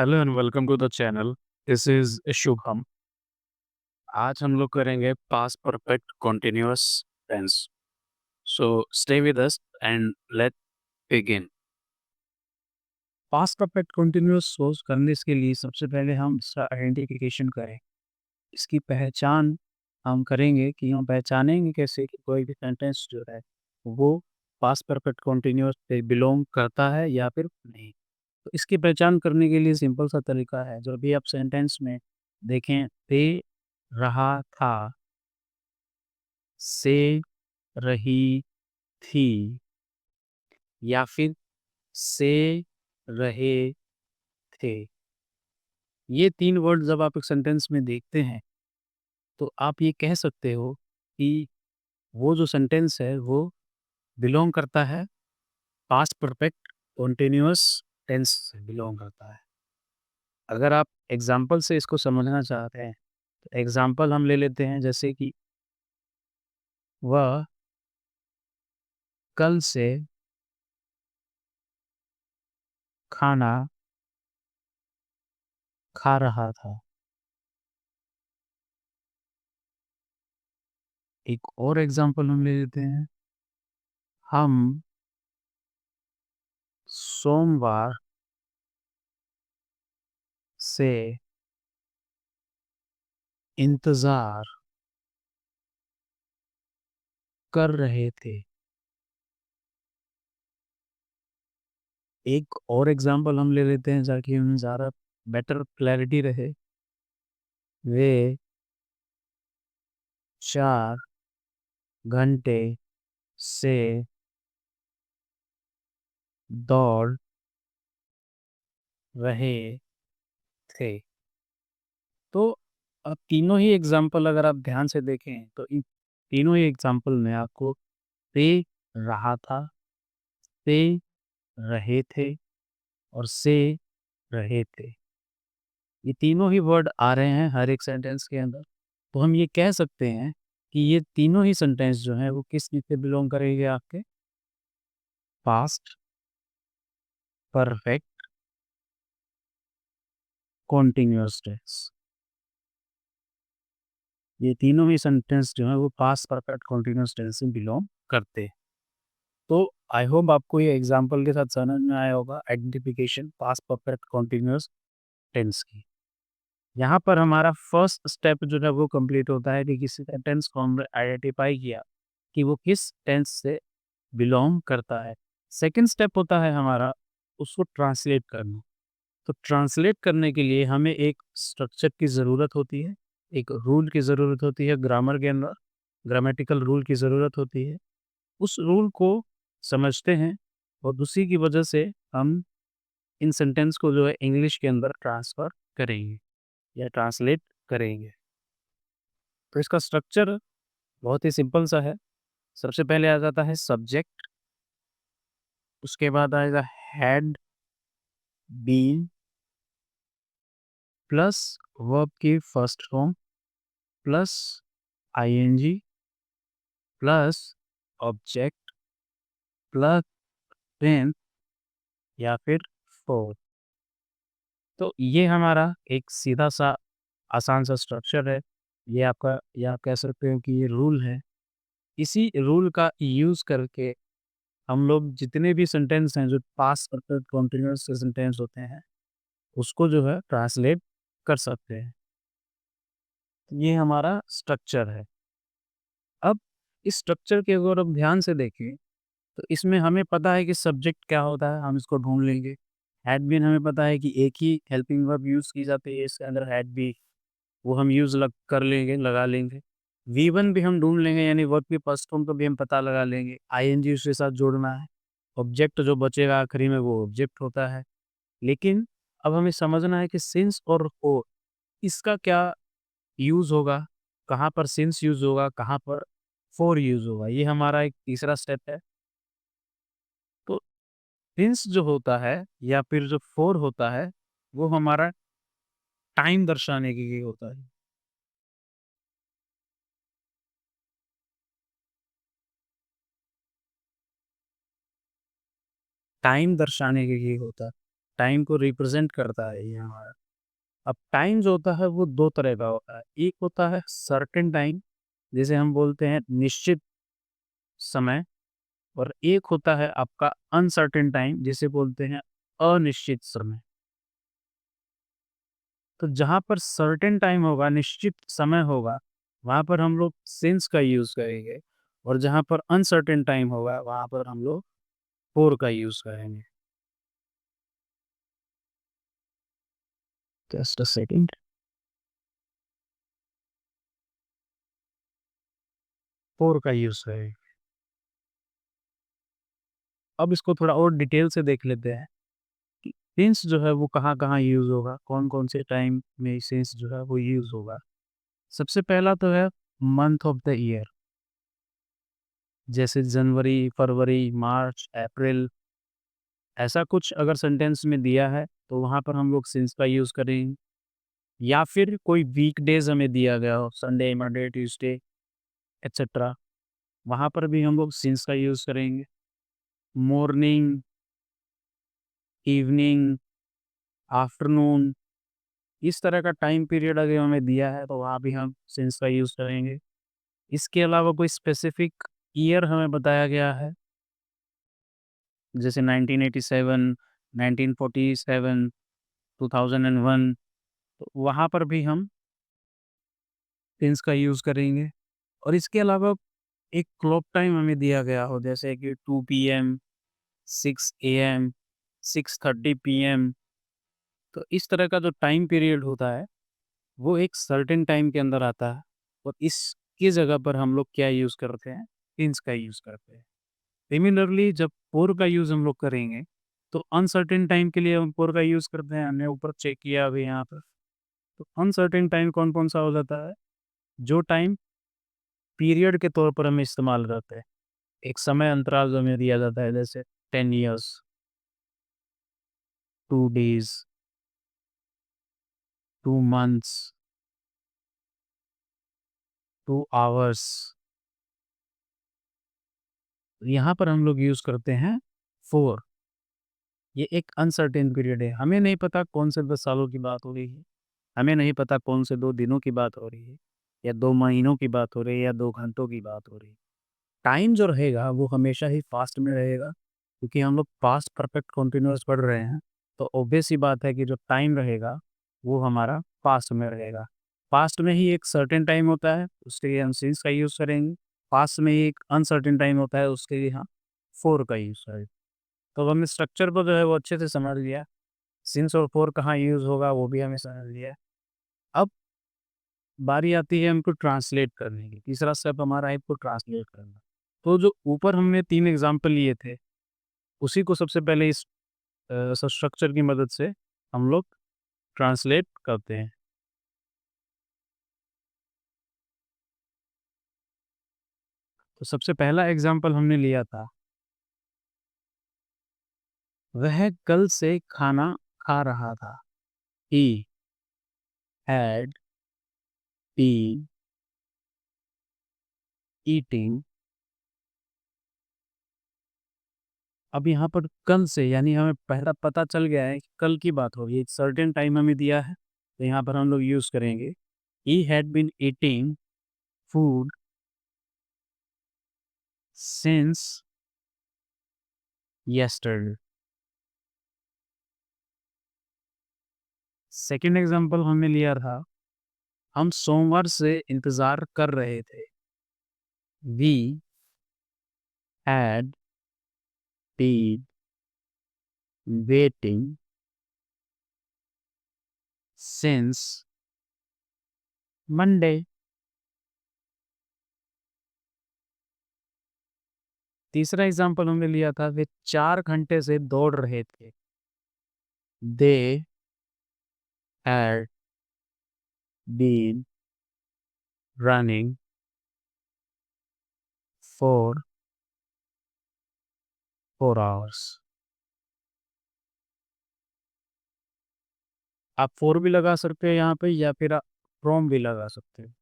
Hello and welcome to the channel. This is Shubham. आज हम लोग करेंगे past perfect continuous tense. So stay with us and let begin. Past perfect continuous सोच करने के लिए सबसे पहले हम इसका आइडेंटिफिकेशन करें। इसकी पहचान हम करेंगे कि हम पहचानेंगे कैसे कि कोई भी सेंटेंस जो है वो पास्ट परफेक्ट कंटिन्यूअस से बिलोंग करता है या फिर नहीं। तो इसकी पहचान करने के लिए सिंपल सा तरीका है, जो भी आप सेंटेंस में देखें, दे रहा था, से रही थी, या फिर से रहे थे। ये 3 वर्ड जब आप एक सेंटेंस में देखते हैं, तो आप ये कह सकते हो कि वो जो सेंटेंस है वो बिलॉन्ग करता है पास्ट परफेक्ट कंटीन्यूअस टेंस से बिलॉन्ग करता है। अगर आप एग्ज़ाम्पल से इसको समझना चाहते हैं, तो एग्ज़ाम्पल हम ले लेते हैं, जैसे कि वह कल से खाना खा रहा था। एक और एग्ज़ाम्पल हम ले लेते हैं, हम सोमवार से इंतज़ार कर रहे थे। एक और एग्ज़ाम्पल हम ले लेते हैं ताकि हमें ज़्यादा बेटर क्लैरिटी रहे। वे 4 घंटे से दौड़ रहे थे। तो अब तीनों ही एग्ज़ाम्पल अगर आप ध्यान से देखें, तो इन तीनों ही एग्ज़ाम्पल में आपको से रहा था, से रहे थे और से रहे थे। ये तीनों ही वर्ड आ रहे हैं हर एक सेंटेंस के अंदर। तो हम ये कह सकते हैं कि ये तीनों ही सेंटेंस जो हैं वो किस चीज़ से बिलॉन्ग करेंगे, आपके पास्ट परफेक्ट कॉन्टिन्यूअस टेंस। ये तीनों ही सेंटेंस जो है वो पास्ट परफेक्ट कॉन्टिन्यूअस टेंस से बिलोंग करते हैं। तो आई होप आपको ये एग्जांपल के साथ समझ में आया होगा identification past perfect continuous tense की। यहाँ पर हमारा फर्स्ट स्टेप जो है वो कंप्लीट होता है कि किसी सेंटेंस को हमने आइडेंटिफाई किया कि वो किस टेंस से बिलोंग करता है। सेकंड स्टेप होता है हमारा उसको ट्रांसलेट करना। तो ट्रांसलेट करने के लिए हमें एक स्ट्रक्चर की ज़रूरत होती है, एक रूल की ज़रूरत होती है, ग्रामर के अंदर ग्रामेटिकल रूल की ज़रूरत होती है। उस रूल को समझते हैं और उसी की वजह से हम इन सेंटेंस को जो है इंग्लिश के अंदर ट्रांसफ़र करेंगे या ट्रांसलेट करेंगे। तो इसका स्ट्रक्चर बहुत ही सिंपल सा है। सबसे पहले आ जाता है सब्जेक्ट, उसके बाद आएगा हैड बीन प्लस वर्ब की first form plus ING plus object plus tense या फिर फोर। तो ये हमारा एक सीधा सा आसान सा स्ट्रक्चर है। ये आपका, या आप कह सकते हो कि ये रूल है। इसी रूल का यूज़ करके हम लोग जितने भी सेंटेंस हैं जो पास्ट परफेक्ट कंटीन्यूअस सेंटेंस होते हैं उसको जो है ट्रांसलेट कर सकते हैं। ये हमारा स्ट्रक्चर है। अब इस स्ट्रक्चर के अगर हम ध्यान से देखें, तो इसमें हमें पता है कि सब्जेक्ट क्या होता है, हम इसको ढूँढ लेंगे। हैड बीन हमें पता है कि एक ही हेल्पिंग वर्ब यूज़ की जाती है इसके अंदर, हैड बी, वो हम यूज़ लग कर लेंगे, लगा लेंगे। वी1 भी हम ढूँढ लेंगे, यानी वर्ब की फर्स्ट फॉर्म को भी हम पता लगा लेंगे। आईएनजी उसके साथ जोड़ना है। ऑब्जेक्ट जो बचेगा आखिरी में वो ऑब्जेक्ट होता है। लेकिन अब हमें समझना है कि सिंस और फॉर इसका क्या यूज़ होगा, कहाँ पर सिंस यूज़ होगा, कहाँ पर फॉर यूज़ होगा। ये हमारा एक तीसरा स्टेप है। तो सिंस जो होता है या फिर जो फॉर होता है, वो हमारा टाइम दर्शाने के लिए होता है। टाइम दर्शाने के लिए होता है। टाइम को रिप्रेजेंट करता है ये हमारा। अब टाइम जो होता है वो 2 तरह का होता है। एक होता है सर्टेन टाइम, जिसे हम बोलते हैं निश्चित समय, और एक होता है आपका अनसर्टेन टाइम, जिसे बोलते हैं अनिश्चित समय। तो जहाँ पर सर्टेन टाइम होगा, निश्चित समय होगा, वहाँ पर हम लोग सिंस का यूज़ करेंगे, और जहाँ पर अनसर्टेन टाइम होगा, वहाँ पर हम लोग फोर का यूज़ करेंगे। Just a second. फोर का यूज़ करेंगे। अब इसको थोड़ा और डिटेल से देख लेते हैं कि सिंस जो है वो कहाँ-कहाँ यूज़ होगा, कौन-कौन से टाइम में सिंस जो है वो यूज़ होगा। सबसे पहला तो है मंथ ऑफ द ईयर, जैसे जनवरी, फरवरी, मार्च, अप्रैल, ऐसा कुछ अगर सेंटेंस में दिया है, तो वहाँ पर हम लोग सिंस का यूज़ करेंगे। या फिर कोई वीकडेज़ हमें दिया गया हो, संडे, मंडे, ट्यूसडे एटसेट्रा, वहाँ पर भी हम लोग सिंस का यूज़ करेंगे। मॉर्निंग, इवनिंग, आफ्टरनून, इस तरह का टाइम पीरियड अगर हमें दिया है, तो वहाँ भी हम सिंस का यूज़ करेंगे। इसके अलावा कोई स्पेसिफिक ईयर हमें बताया गया है, जैसे 1987, 1947, 2001, तो वहाँ पर भी हम सिंस का यूज़ करेंगे। और इसके अलावा एक क्लॉक टाइम हमें दिया गया हो, जैसे कि 2 पीएम, 6 एएम, 6:30 पीएम, तो इस तरह का जो टाइम पीरियड होता है, वो एक सर्टेन टाइम के अंदर आता है, और इसकी जगह पर हम लोग क्या यूज़ करते हैं? सिंस का यूज़ करते हैं। सिमिलरली जब फॉर का यूज़ हम लोग करेंगे, तो अनसर्टेन टाइम के लिए हम फॉर का यूज़ करते हैं, हमने ऊपर चेक किया अभी यहाँ पर। तो अनसर्टेन टाइम कौन-कौन सा हो जाता है? जो टाइम पीरियड के तौर पर हम इस्तेमाल करते हैं। एक समय अंतराल जो हमें दिया जाता है, जैसे 10 इयर्स, 2 डेज़, 2 मंथ्स, 2 आवर्स, यहाँ पर हम लोग यूज़ करते हैं फॉर। ये एक अनसर्टेन पीरियड है, हमें नहीं पता कौन से 10 सालों की बात हो रही है, हमें नहीं पता कौन से 2 दिनों की बात हो रही है, या 2 महीनों की बात हो रही है, या 2 घंटों की बात हो रही है। टाइम जो रहेगा वो हमेशा ही पास्ट में रहेगा, क्योंकि हम लोग पास्ट परफेक्ट कंटीन्यूअस पढ़ रहे हैं, तो ऑब्वियस सी बात है कि जो टाइम रहेगा वो हमारा पास्ट में रहेगा। पास्ट में ही एक सर्टेन टाइम होता है, उसके लिए हम सिंस का यूज़ करेंगे। पास्ट में ही एक अनसर्टेन टाइम होता है, उसके लिए हम फोर का यूज़ करेंगे। तो हमने स्ट्रक्चर को जो है वो अच्छे से समझ लिया, सिंस और फोर कहाँ यूज़ होगा वो भी हमें समझ लिया। अब बारी आती है हमको ट्रांसलेट करने की। तीसरा स्टेप हमारा है इसको ट्रांसलेट करना। तो जो ऊपर हमने 3 एग्ज़ाम्पल लिए थे, उसी को सबसे पहले इस स्ट्रक्चर की मदद से हम लोग ट्रांसलेट करते हैं। तो सबसे पहला एग्ज़ाम्पल हमने लिया था, वह कल से खाना खा रहा था। He had been eating. अब यहाँ पर कल से यानी हमें पहला पता चल गया है कि कल की बात हो रही है, एक सर्टेन टाइम हमें दिया है, तो यहाँ पर हम लोग यूज़ करेंगे, he had been eating food since yesterday. Second example हमने लिया था, हम सोमवार से इंतज़ार कर रहे थे। We had been waiting since Monday. तीसरा एग्जांपल हमने लिया था, वे 4 घंटे से दौड़ रहे थे। They had been running for 4 hours. आप फॉर भी लगा सकते हैं यहाँ पे, या फिर आप फ्रॉम भी लगा सकते हैं।